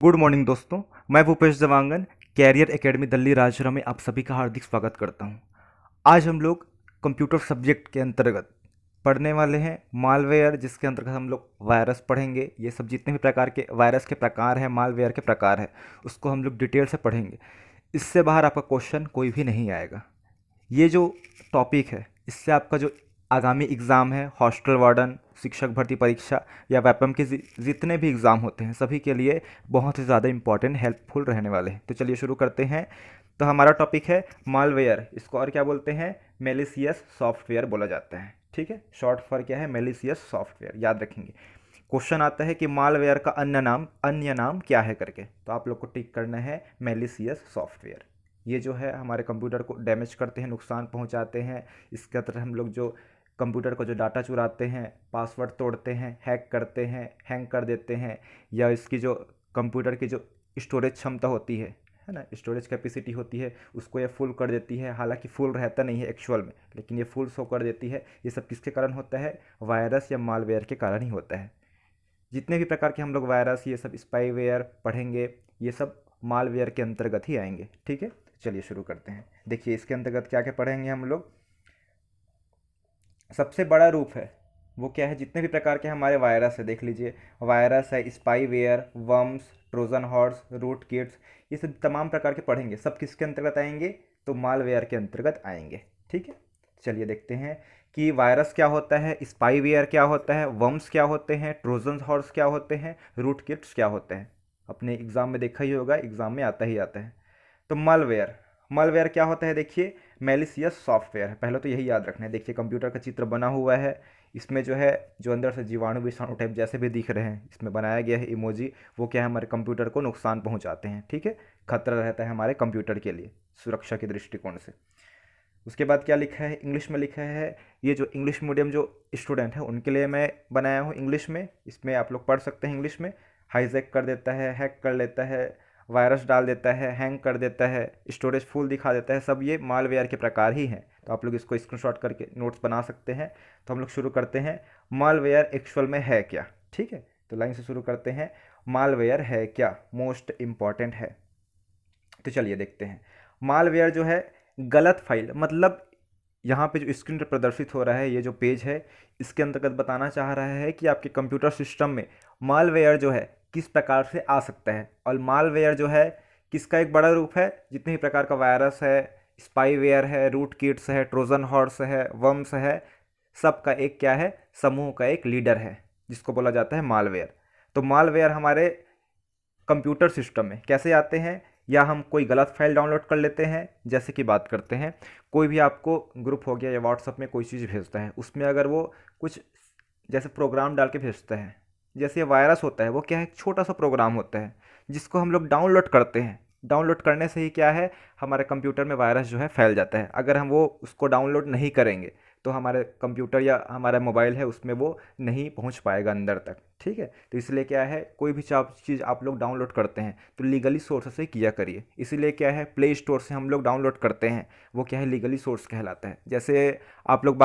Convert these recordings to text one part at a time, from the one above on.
Good morning दोस्तों। मैं Bhupesh जवांगन career academy Delhi Rajpura में आप सभी का हार्दिक स्वागत करता हूं। आज हम लोग कंप्यूटर सब्जेक्ट के अंतर्गत पढ़ने वाले हैं मालवेयर, जिसके अंतर्गत हम लोग वायरस पढ़ेंगे। ये सब जितने भी प्रकार के वायरस के प्रकार हैं, मालवेयर के प्रकार हैं, उसको हम लोग डिटेल से पढ़ेंगे। इससे बाहर आपका क्वेश्चन कोई भी नहीं आएगा। ये जो टॉपिक है, इससे आपका जो आगामी एग्ज़ाम है, हॉस्टल वार्डन, शिक्षक भर्ती परीक्षा या वेपम के जितने भी एग्ज़ाम होते हैं, सभी के लिए बहुत ही ज़्यादा इंपॉर्टेंट, हेल्पफुल रहने वाले हैं। तो चलिए शुरू करते हैं। तो हमारा टॉपिक है मालवेयर। इसको और क्या बोलते हैं? मेलिशियस सॉफ्टवेयर बोला जाता है। ठीक है, शॉर्ट फॉर क्या है? मेलिशियस सॉफ्टवेयर, याद रखेंगे। क्वेश्चन आता है कि मालवेयर का अन्य नाम क्या है करके, तो आप लोग को टिक करना है मेलिशियस सॉफ्टवेयर। ये जो है हमारे कंप्यूटर को डैमेज करते हैं, नुकसान पहुंचाते हैं। इसके तरह हम लोग जो कंप्यूटर को जो डाटा चुराते हैं, पासवर्ड तोड़ते हैं, हैक करते हैं, हैंग कर देते हैं, या इसकी जो कंप्यूटर की जो स्टोरेज क्षमता होती है ना, स्टोरेज कैपेसिटी होती है, उसको ये फुल कर देती है। हालांकि फुल रहता नहीं है एक्चुअल में, लेकिन ये फुल शो कर देती है। ये सब किसके कारण होता है? वायरस या मालवेयर के कारण ही होता है। जितने भी प्रकार के हम लोग वायरस, ये सब स्पाईवेयर पढ़ेंगे, ये सब मालवेयर के अंतर्गत ही आएंगे। ठीक है, चलिए शुरू करते हैं। देखिए इसके अंतर्गत क्या क्या पढ़ेंगे हम लोग। सबसे बड़ा रूप है वो क्या है? जितने भी प्रकार के हमारे वायरस है, देख लीजिए, वायरस है, spyware, worms, Trojan horse, rootkits, ये सब तमाम प्रकार के पढ़ेंगे। सब किसके अंतर्गत आएंगे? तो मालवेयर के अंतर्गत आएंगे। ठीक है, चलिए देखते हैं कि वायरस क्या होता है, स्पाईवेयर क्या होता है, वर्म्स क्या होते हैं, ट्रोजन हॉर्स क्या होते हैं, रूट किट्स क्या होते हैं। अपने एग्जाम में देखा ही होगा, एग्जाम में आता ही आता है। तो मालवेयर, मालवेयर क्या होता है? देखिए, मेलिशियस सॉफ्टवेयर है। पहले तो यही याद रखना है। देखिए कंप्यूटर का चित्र बना हुआ है, इसमें जो है जो अंदर से जीवाणु विषाणु टाइप जैसे भी दिख रहे हैं, इसमें बनाया गया है इमोजी, वो क्या है? हमारे कंप्यूटर को नुकसान पहुंचाते हैं। ठीक है, खतरा रहता है हमारे कंप्यूटर के लिए सुरक्षा के दृष्टिकोण से। उसके बाद क्या लिखा है? इंग्लिश में लिखा है। ये जो इंग्लिश मीडियम जो स्टूडेंट है उनके लिए मैं बनाया हूँ इंग्लिश में। इसमें आप लोग पढ़ सकते हैं इंग्लिश में। हाईजैक कर देता है, हैक कर लेता है, वायरस डाल देता है, हैंग कर देता है, स्टोरेज फुल दिखा देता है, सब ये मालवेयर के प्रकार ही हैं। तो आप लोग इसको स्क्रीनशॉट करके नोट्स बना सकते हैं। तो हम लोग शुरू करते हैं, मालवेयर एक्चुअल में है क्या। ठीक है, तो लाइन से शुरू करते हैं। मालवेयर है क्या? मोस्ट इम्पॉर्टेंट है। तो चलिए देखते हैं। मालवेयर जो है गलत फाइल, मतलब यहाँ पे जो स्क्रीन पर प्रदर्शित हो रहा है, ये जो पेज है, इसके अंतर्गत बताना चाह रहा है कि आपके कंप्यूटर सिस्टम में मालवेयर जो है किस प्रकार से आ सकता है। और मालवेयर जो है किसका एक बड़ा रूप है? जितने ही प्रकार का वायरस है, स्पाईवेयर है, रूट किट्स है, ट्रोजन हॉर्स है, वर्म्स है, सबका एक क्या है? समूह का एक लीडर है, जिसको बोला जाता है मालवेयर। तो मालवेयर हमारे कंप्यूटर सिस्टम में कैसे आते हैं? या हम कोई गलत फाइल डाउनलोड कर लेते हैं। जैसे कि बात करते हैं, कोई भी आपको ग्रुप हो गया या व्हाट्सएप में कोई चीज़ भेजता है, उसमें अगर वो कुछ जैसे प्रोग्राम डाल के भेजता है, जैसे ये वायरस होता है, वो क्या है? एक छोटा सा प्रोग्राम होता है जिसको हम लोग डाउनलोड करते हैं। डाउनलोड करने से ही क्या है? हमारे कंप्यूटर में वायरस जो है फैल जाता है। अगर हम वो उसको डाउनलोड नहीं करेंगे तो हमारे कंप्यूटर या हमारा मोबाइल है उसमें वो नहीं पहुंच पाएगा अंदर तक। ठीक है, तो इसलिए क्या है, कोई भी चीज़ आप लोग डाउनलोड करते हैं तो लीगली सोर्स से किया करिए। इसीलिए क्या है, प्ले स्टोर से हम लोग डाउनलोड करते हैं, वो क्या है? लीगली सोर्स कहलाता है। जैसे हम लोग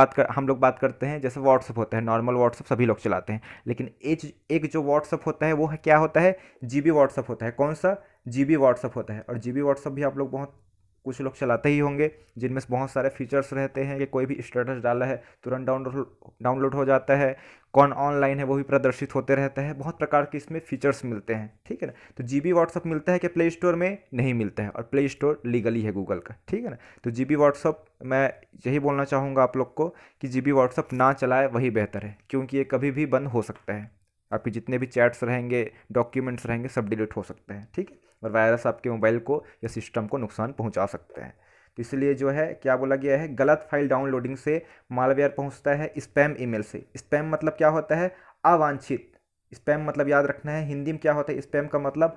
बात करते हैं, जैसे व्हाट्सअप होता है, नॉर्मल व्हाट्सअप सभी लोग चलाते हैं, लेकिन एक जो व्हाट्सअप होता है वो है क्या होता है? जीबी व्हाट्सअप होता है। कौन सा? जीबी व्हाट्सअप होता है। और जीबी व्हाट्सअप भी आप लोग बहुत कुछ लोग चलाते ही होंगे, जिनमें से बहुत सारे फीचर्स रहते हैं कि कोई भी स्टेटस डाला है तुरंत डाउनलोड हो जाता है, कौन ऑनलाइन है वो भी प्रदर्शित होते रहता है, बहुत प्रकार के इसमें फीचर्स मिलते हैं। ठीक है ना, तो जीबी व्हाट्सअप मिलता है कि प्ले स्टोर में नहीं मिलता है, और प्ले स्टोर लीगली है गूगल का। ठीक है ना, तो जीबी व्हाट्सअप मैं यही बोलना चाहूँगा आप लोग को कि जीबी व्हाट्सअप ना चलाए वही बेहतर है, क्योंकि ये कभी भी बंद हो सकता है। आपके जितने भी चैट्स रहेंगे, डॉक्यूमेंट्स रहेंगे, सब डिलीट हो सकते हैं। ठीक है, और वायरस आपके मोबाइल को या सिस्टम को नुकसान पहुंचा सकते हैं। तो इसलिए जो है क्या बोला गया है, गलत फाइल डाउनलोडिंग से मालवेयर पहुंचता है स्पैम ईमेल से। स्पैम मतलब क्या होता है? अवांछित। स्पैम मतलब याद रखना है, हिंदी में क्या होता है? स्पैम का मतलब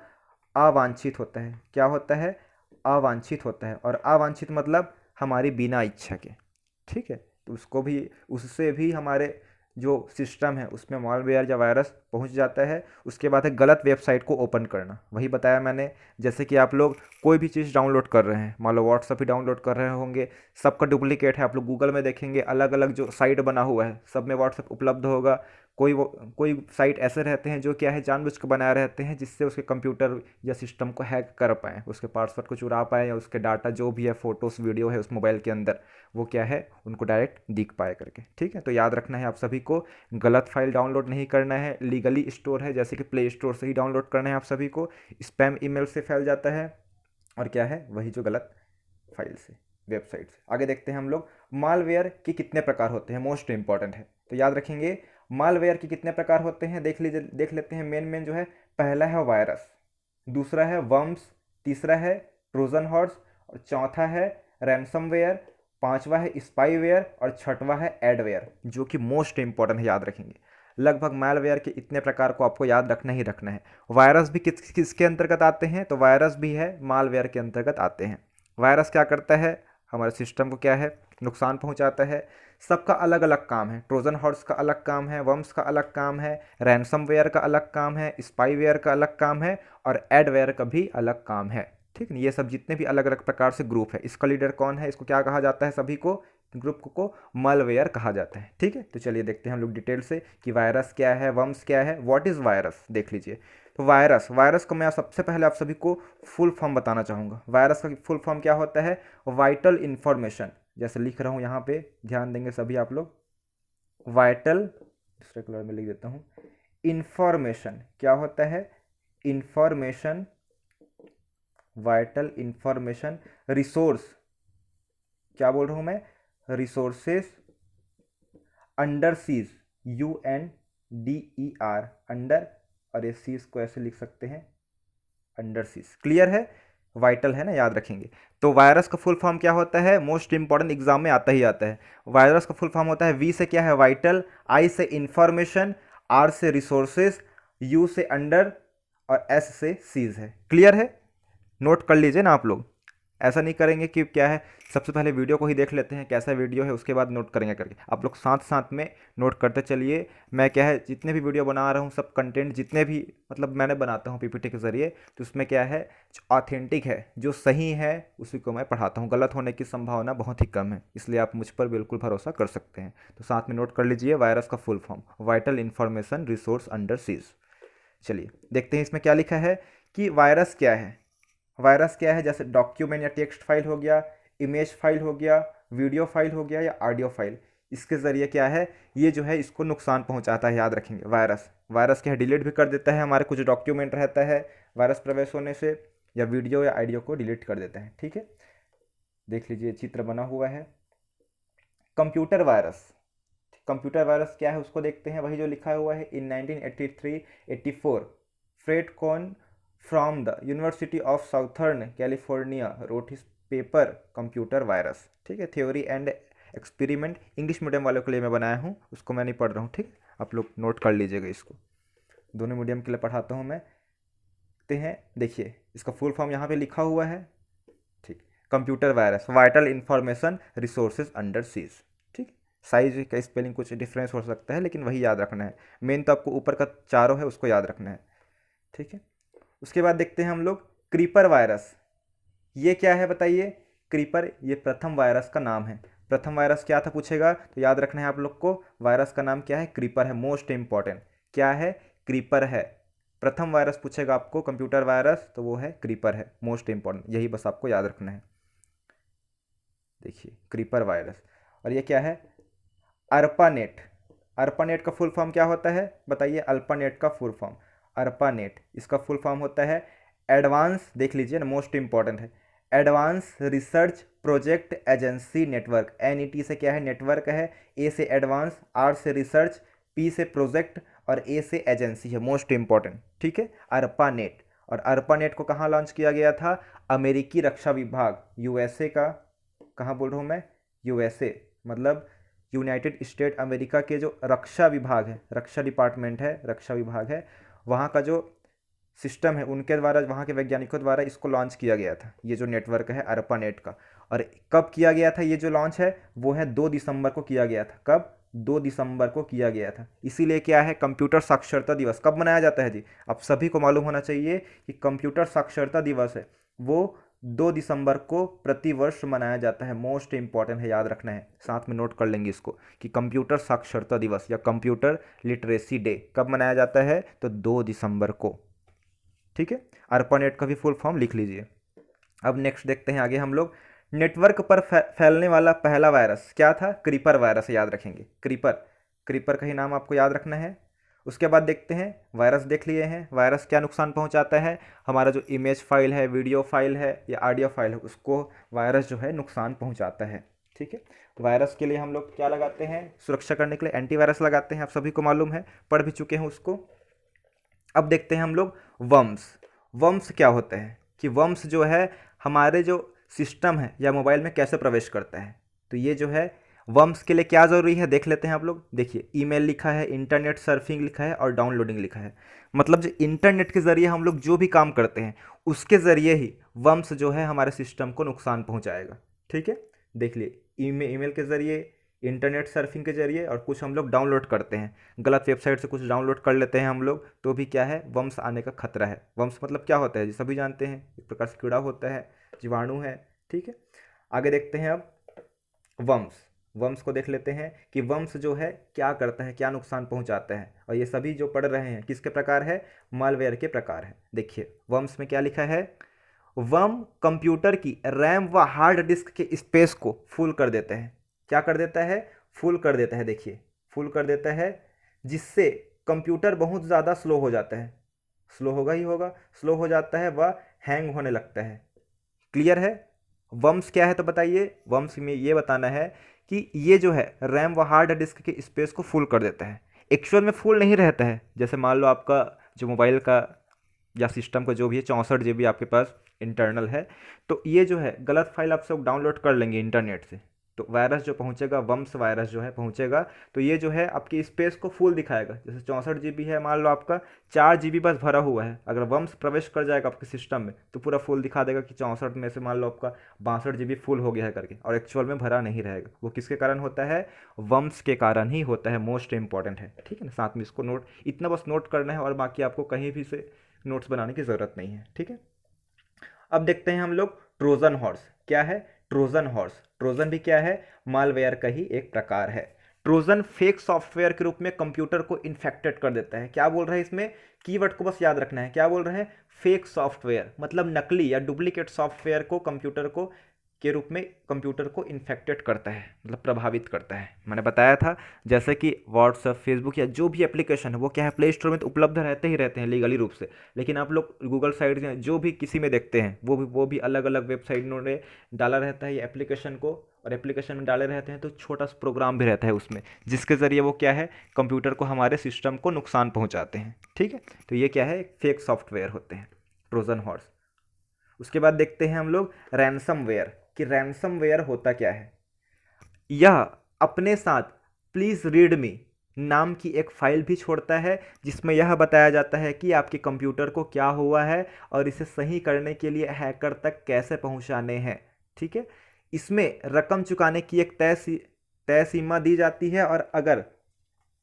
अवांछित होता है। क्या होता है? अवांछित होता है। और अवांछित मतलब हमारी बिना इच्छा के। ठीक है, तो उससे भी हमारे जो सिस्टम है उसमें मालवेयर या वायरस पहुंच जाता है। उसके बाद है गलत वेबसाइट को ओपन करना। वही बताया मैंने, जैसे कि आप लोग कोई भी चीज़ डाउनलोड कर रहे हैं, मान लो व्हाट्सअप ही डाउनलोड कर रहे होंगे, सबका डुप्लीकेट है। आप लोग गूगल में देखेंगे, अलग अलग जो साइट बना हुआ है, सब में व्हाट्सअप उपलब्ध होगा। कोई साइट ऐसे रहते हैं जो क्या है जानबूझ के बनाए रहते हैं जिससे उसके कंप्यूटर या सिस्टम को हैक कर पाएँ, उसके पासवर्ड को चुरा पाएँ या उसके डाटा जो भी है फ़ोटोज़ वीडियो है उस मोबाइल के अंदर वो क्या है उनको डायरेक्ट दिख पाए करके। ठीक है, तो याद रखना है आप सभी को, गलत फाइल डाउनलोड नहीं करना है, लीगली स्टोर है जैसे कि प्ले स्टोर से ही डाउनलोड करना है आप सभी को, स्पैम ईमेल से फैल जाता है और क्या है वही जो गलत फाइल से, वेबसाइट से। आगे देखते हैं हम लोग मालवेयर के कितने प्रकार होते हैं, मोस्ट इंपॉर्टेंट है तो याद रखेंगे। मालवेयर के कितने प्रकार होते हैं देख लेते हैं। मेन जो है, पहला है वायरस, दूसरा है वर्म्स, तीसरा है ट्रोजन हॉर्स और चौथा है रैंसमवेयर, पांचवा है स्पाईवेयर और छठवा है एडवेयर, जो कि मोस्ट इंपॉर्टेंट है, याद रखेंगे। लगभग मालवेयर के इतने प्रकार को आपको याद रखना ही रखना है। वायरस भी किसके अंतर्गत आते हैं, तो वायरस भी है मालवेयर के अंतर्गत आते हैं। वायरस क्या करता है, हमारे सिस्टम को क्या है नुकसान पहुंचाता है। सबका अलग अलग काम है, ट्रोजन हॉर्स का अलग काम है, वर्म्स का अलग काम है, रैंसमवेयर का अलग काम है, स्पाईवेयर का अलग काम है और एडवेयर का भी अलग काम है। ठीक है, ये सब जितने भी अलग अलग प्रकार से ग्रुप है, इसका लीडर कौन है, इसको क्या कहा जाता है, सभी को ग्रुप को मालवेयर कहा जाता है। ठीक है, तो चलिए देखते हैं हम लोग डिटेल से कि वायरस क्या है, वर्म्स क्या है, व्हाट इज़ वायरस देख लीजिए। तो वायरस को मैं सबसे पहले आप सभी को फुल फॉर्म बताना चाहूँगा। वायरस का फुल फॉर्म क्या होता है, वाइटल इन्फॉर्मेशन, जैसे लिख रहा हूँ यहाँ पे ध्यान देंगे सभी आप लोग, वाइटल, दूसरे कलर में लिख देता हूँ, इंफॉर्मेशन क्या होता है, इंफॉर्मेशन, वाइटल इंफॉर्मेशन, रिसोर्स, क्या बोल रहा हूँ मैं, resources, under seize, UNDER, under, और ये सीज को ऐसे लिख सकते हैं अंडर सीज। क्लियर है, वाइटल है ना, याद रखेंगे। तो वायरस का फुल फॉर्म क्या होता है, मोस्ट इंपॉर्टेंट एग्जाम में आता ही आता है। वायरस का फुल फॉर्म होता है, वी से क्या है वाइटल, आई से इंफॉर्मेशन, आर से रिसोर्सेज, यू से अंडर और एस से सीज है। क्लियर है, नोट कर लीजिए ना आप लोग, ऐसा नहीं करेंगे कि क्या है सबसे पहले वीडियो को ही देख लेते हैं कैसा वीडियो है उसके बाद नोट करेंगे करके, आप लोग साथ साथ में नोट करते चलिए। मैं क्या है जितने भी वीडियो बना रहा हूँ सब कंटेंट जितने भी मतलब मैंने बनाता हूँ PPT के ज़रिए, तो उसमें क्या है जो ऑथेंटिक है जो सही है उसी को मैं पढ़ाता हूँ, गलत होने की संभावना बहुत ही कम है, इसलिए आप मुझ पर बिल्कुल भरोसा कर सकते हैं। तो साथ में नोट कर लीजिए, वायरस का full form vital information resource under seize. चलिए देखते हैं इसमें क्या लिखा है कि वायरस क्या है। वायरस क्या है, जैसे डॉक्यूमेंट या टेक्स्ट फाइल हो गया, इमेज फाइल हो गया, वीडियो फाइल हो गया या ऑडियो फाइल, इसके ज़रिए क्या है ये जो है इसको नुकसान पहुंचाता है, याद रखेंगे। वायरस क्या है डिलीट भी कर देता है, हमारे कुछ डॉक्यूमेंट रहता है वायरस प्रवेश होने से, या वीडियो या ऑडियो को डिलीट कर देता है। ठीक है, देख लीजिए चित्र बना हुआ है। कंप्यूटर वायरस, कंप्यूटर वायरस क्या है उसको देखते हैं, वही जो लिखा हुआ है, in 1983-84 Fred Cohen from the University of Southern California wrote his paper computer virus. ठीक है, theory and experiment, English medium वालों के लिए मैं बनाया हूँ, उसको मैं नहीं पढ़ रहा हूँ। ठीक, आप लोग नोट कर लीजिएगा इसको, दोनों मीडियम के लिए पढ़ाता हूँ मैं। देखते हैं, देखिए इसका फुल फॉर्म यहाँ पे लिखा हुआ है। ठीक, computer virus, vital information resources under seize. ठीक, साइज का स्पेलिंग कुछ डिफरेंस हो सकता है लेकिन वही याद रखना है, मेन तो आपको ऊपर का चारों है उसको याद रखना है। ठीक है, उसके बाद देखते हैं हम लोग क्रीपर वायरस। ये क्या है बताइए, क्रीपर ये प्रथम वायरस का नाम है। प्रथम वायरस क्या था पूछेगा तो याद रखना है आप लोग को, वायरस का नाम क्या है, क्रीपर है, मोस्ट इंपॉर्टेंट। क्या है, क्रीपर है। प्रथम वायरस पूछेगा आपको कंप्यूटर वायरस तो वो है क्रीपर है, मोस्ट इंपॉर्टेंट, यही बस आपको याद रखना है। देखिए क्रीपर वायरस, और ये क्या है, अर्पानेट। अर्पानेट का फुल फॉर्म क्या होता है बताइए, अल्पानेट का फुल फॉर्म, अर्पानेट इसका फुल फॉर्म होता है एडवांस, देख लीजिए ना मोस्ट इंपॉर्टेंट है, advance research project agency network. NET से क्या है नेटवर्क है, A से एडवांस, R से रिसर्च, P से प्रोजेक्ट और A से एजेंसी है, मोस्ट इंपॉर्टेंट। ठीक है, अर्पानेट। और अर्पानेट को कहाँ लॉन्च किया गया था, अमेरिकी रक्षा विभाग, USA का, कहाँ बोल रहा हूँ मैं, USA मतलब यूनाइटेड स्टेट अमेरिका के जो रक्षा विभाग है, रक्षा डिपार्टमेंट है, रक्षा विभाग है, वहाँ का जो सिस्टम है उनके द्वारा, वहाँ के वैज्ञानिकों द्वारा इसको लॉन्च किया गया था, ये जो नेटवर्क है अर्पानेट का। और कब किया गया था ये जो लॉन्च है, वो है 2 दिसंबर को किया गया था। कब, 2 दिसंबर को किया गया था। इसीलिए क्या है, कंप्यूटर साक्षरता दिवस कब मनाया जाता है जी, आप सभी को मालूम होना चाहिए कि कंप्यूटर साक्षरता दिवस है वो 2 दिसंबर को प्रतिवर्ष मनाया जाता है। मोस्ट इंपॉर्टेंट है, याद रखना है, साथ में नोट कर लेंगे इसको कि कंप्यूटर साक्षरता दिवस या कंप्यूटर लिटरेसी डे कब मनाया जाता है, तो 2 दिसंबर को। ठीक है, ARPANET का भी फुल फॉर्म लिख लीजिए। अब नेक्स्ट देखते हैं आगे हम लोग। नेटवर्क पर फैलने वाला पहला वायरस क्या था, क्रीपर वायरस, याद रखेंगे, क्रीपर का ही नाम आपको याद रखना है। उसके बाद देखते हैं, वायरस देख लिए हैं, वायरस क्या नुकसान पहुंचाता है, हमारा जो इमेज फाइल है, वीडियो फाइल है या ऑडियो फाइल है, उसको वायरस जो है नुकसान पहुंचाता है। ठीक है, वायरस के लिए हम लोग क्या लगाते हैं, सुरक्षा करने के लिए एंटीवायरस लगाते हैं, आप सभी को मालूम है, पढ़ भी चुके हैं उसको। अब देखते हैं हम लोग वर्म्स क्या होते हैं, कि वर्म्स जो है हमारे जो सिस्टम है या मोबाइल में कैसे प्रवेश करता है। तो ये जो है वर्म्स के लिए क्या ज़रूरी है देख लेते हैं आप लोग। देखिए, ईमेल लिखा है, इंटरनेट सर्फिंग लिखा है और डाउनलोडिंग लिखा है। मतलब जो इंटरनेट के ज़रिए हम लोग जो भी काम करते हैं उसके ज़रिए ही वर्म्स जो है हमारे सिस्टम को नुकसान पहुँचाएगा। ठीक है, देख लिए, ईमेल के ज़रिए, इंटरनेट सर्फिंग के जरिए, और कुछ हम लोग डाउनलोड करते हैं, गलत वेबसाइट से कुछ डाउनलोड कर लेते हैं हम लोग, तो भी क्या है, वर्म्स आने का खतरा है। वर्म्स मतलब क्या होता है, सभी जानते हैं, एक प्रकार से कीड़ा होता है, जीवाणु है। ठीक है, आगे देखते हैं अब वर्म्स को देख लेते हैं कि वर्म्स जो है क्या करता है, क्या नुकसान पहुंचाता है। और ये सभी जो पढ़ रहे हैं किसके प्रकार है, मालवेयर के प्रकार है। देखिए, वर्म्स में क्या लिखा है, वर्म कंप्यूटर की रैम व हार्ड डिस्क के स्पेस को फुल कर देते हैं। क्या कर देता है, फुल कर देता है। देखिए, फुल कर देता है, जिससे कंप्यूटर बहुत ज़्यादा स्लो हो जाता है, स्लो होगा ही होगा, स्लो हो जाता है, वह हैंग होने लगता है। क्लियर है, वर्म्स क्या है तो बताइए। वर्म्स में ये बताना है कि ये जो है रैम व हार्ड डिस्क के स्पेस को फुल कर देता है। एक्चुअल में फुल नहीं रहता है, जैसे मान लो आपका जो मोबाइल का या सिस्टम का जो भी है 64 GB आपके पास इंटरनल है, तो ये जो है गलत फाइल आप सब डाउनलोड कर लेंगे इंटरनेट से, तो वायरस जो पहुंचेगा, वर्म्स वायरस जो है पहुंचेगा, तो ये जो है आपकी स्पेस को फुल दिखाएगा। जैसे 64 GB है, मान लो आपका 4 GB बस भरा हुआ है, अगर वर्म्स प्रवेश कर जाएगा आपके सिस्टम में तो पूरा फुल दिखा देगा कि 64 में से मान लो आपका 62 GB फुल हो गया है करके, और एक्चुअल में भरा नहीं रहेगा। वो किसके कारण होता है, वर्म्स के कारण ही होता है। मोस्ट इंपॉर्टेंट है, ठीक है ना, साथ में इसको नोट, इतना बस नोट करना है, और बाकी आपको कहीं भी से नोट्स बनाने की ज़रूरत नहीं है। ठीक है, अब देखते हैं हम लोग ट्रोजन हॉर्स। क्या है, ट्रोजन हॉर्स, ट्रोजन भी क्या है, मालवेयर का ही एक प्रकार है। ट्रोजन फेक सॉफ्टवेयर के रूप में कंप्यूटर को इन्फेक्टेड कर देता है। क्या बोल रहे हैं इसमें, कीवर्ड को बस याद रखना है, क्या बोल रहे हैं, फेक सॉफ्टवेयर, मतलब नकली या डुप्लीकेट सॉफ्टवेयर को कंप्यूटर को के रूप में कंप्यूटर को इन्फेक्टेड करता है, मतलब प्रभावित करता है। मैंने बताया था, जैसे कि व्हाट्सएप, फेसबुक या जो भी एप्लीकेशन है वो क्या है, प्ले स्टोर में तो उपलब्ध रहते ही रहते हैं लीगली रूप से, लेकिन आप लोग गूगल साइट में जो भी किसी में देखते हैं वो भी अलग अलग वेबसाइट ने डाला रहता है ये एप्लीकेशन को, और एप्लीकेशन में डाले रहते हैं तो छोटा सा प्रोग्राम भी रहता है उसमें, जिसके ज़रिए वो क्या है, कंप्यूटर को, हमारे सिस्टम को नुकसान पहुँचाते हैं। ठीक है, तो ये क्या है, फेक सॉफ्टवेयर होते हैं, ट्रोजन हॉर्स। उसके बाद देखते हैं हम लोग रैंसमवेयर, कि रैंसमवेयर होता क्या है। यह अपने साथ प्लीज़ रीड मी नाम की एक फाइल भी छोड़ता है, जिसमें यह बताया जाता है कि आपके कंप्यूटर को क्या हुआ है और इसे सही करने के लिए हैकर तक कैसे पहुंचाने हैं। ठीक है, इसमें रकम चुकाने की एक तय सीमा दी जाती है, और अगर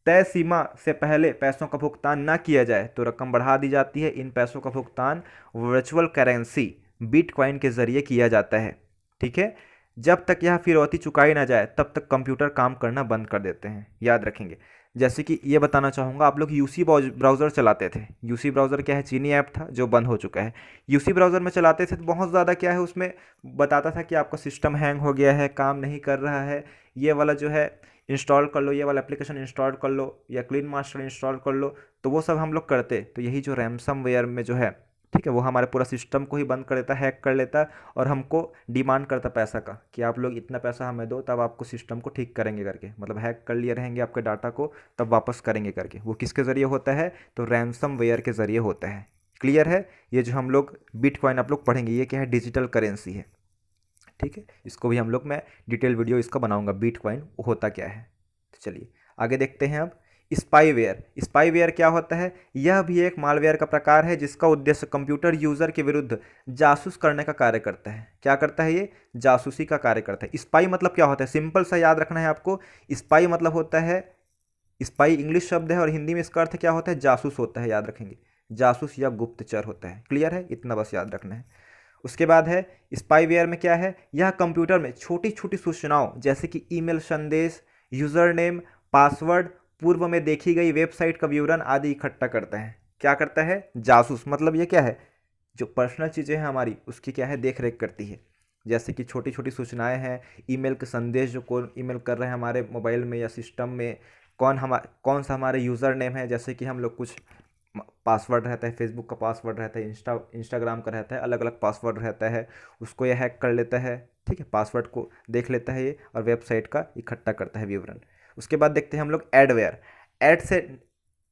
तय सीमा से पहले पैसों का भुगतान ना किया जाए तो रकम बढ़ा दी जाती है। इन पैसों का भुगतान वर्चुअल करेंसी बिटकॉइन के जरिए किया जाता है। ठीक है, जब तक यह फिरौती चुकाई ना जाए तब तक कंप्यूटर काम करना बंद कर देते हैं, याद रखेंगे। जैसे कि ये बताना चाहूँगा, आप लोग यूसी ब्राउज़र चलाते थे। यूसी ब्राउज़र क्या है, चीनी ऐप था जो बंद हो चुका है। यूसी ब्राउज़र में चलाते थे तो बहुत ज़्यादा क्या है, उसमें बताता था कि आपका सिस्टम हैंग हो गया है, काम नहीं कर रहा है, ये वाला जो है इंस्टॉल कर लो, ये वाला एप्लीकेशन इंस्टॉल कर लो, या क्लीन मास्टर इंस्टॉल कर लो, तो वो सब हम लोग करते। तो यही जो रैंसमवेयर में जो है, ठीक है, वो हमारे पूरा सिस्टम को ही बंद कर देता, हैक कर लेता, और हमको डिमांड करता पैसा का, कि आप लोग इतना पैसा हमें दो तब आपको सिस्टम को ठीक करेंगे करके, मतलब हैक कर लिए रहेंगे आपके डाटा को तब वापस करेंगे करके। वो किसके ज़रिए होता है, तो रैंसमवेयर के ज़रिए होता है। क्लियर है, ये जो हम लोग बिटकॉइन आप लोग पढ़ेंगे, ये क्या है, डिजिटल करेंसी है। ठीक है, इसको भी हम लोग, मैं डिटेल वीडियो इसका बनाऊंगा, बिटकॉइन होता क्या है। तो चलिए आगे देखते हैं अब। स्पाईवेयर क्या होता है, यह भी एक मालवेयर का प्रकार है जिसका उद्देश्य कंप्यूटर यूजर के विरुद्ध जासूस करने का कार्य करता है। क्या करता है ये, जासूसी का कार्य करता है। स्पाई मतलब क्या होता है, सिंपल सा याद रखना है आपको। स्पाई मतलब होता है, स्पाई इंग्लिश शब्द है और हिंदी में इसका अर्थ क्या होता है, जासूस होता है, याद रखेंगे, जासूस या गुप्तचर होता है। क्लियर है, इतना बस याद रखना है। उसके बाद है स्पाईवेयर में क्या है, यह कंप्यूटर में छोटी छोटी सूचनाओं जैसे कि ईमेल संदेश, यूजर नेम, पासवर्ड, पूर्व में देखी गई वेबसाइट का विवरण आदि इकट्ठा करता है। क्या करता है, जासूस, मतलब ये क्या है, जो पर्सनल चीज़ें हैं हमारी उसकी क्या है, देख रेख करती है। जैसे कि छोटी छोटी सूचनाएं हैं, ईमेल के संदेश, जो कौन ईमेल कर रहे हैं हमारे मोबाइल में या सिस्टम में, कौन सा हमारे यूज़र नेम है, जैसे कि हम लोग कुछ पासवर्ड रहता है, फेसबुक का पासवर्ड रहता है, इंस्टाग्राम का रहता है, अलग अलग पासवर्ड रहता है, उसको ये हैक कर लेता है। ठीक है, पासवर्ड को देख लेता है ये और वेबसाइट का इकट्ठा करता है विवरण। उसके बाद देखते हैं हम लोग एडवेयर। एड से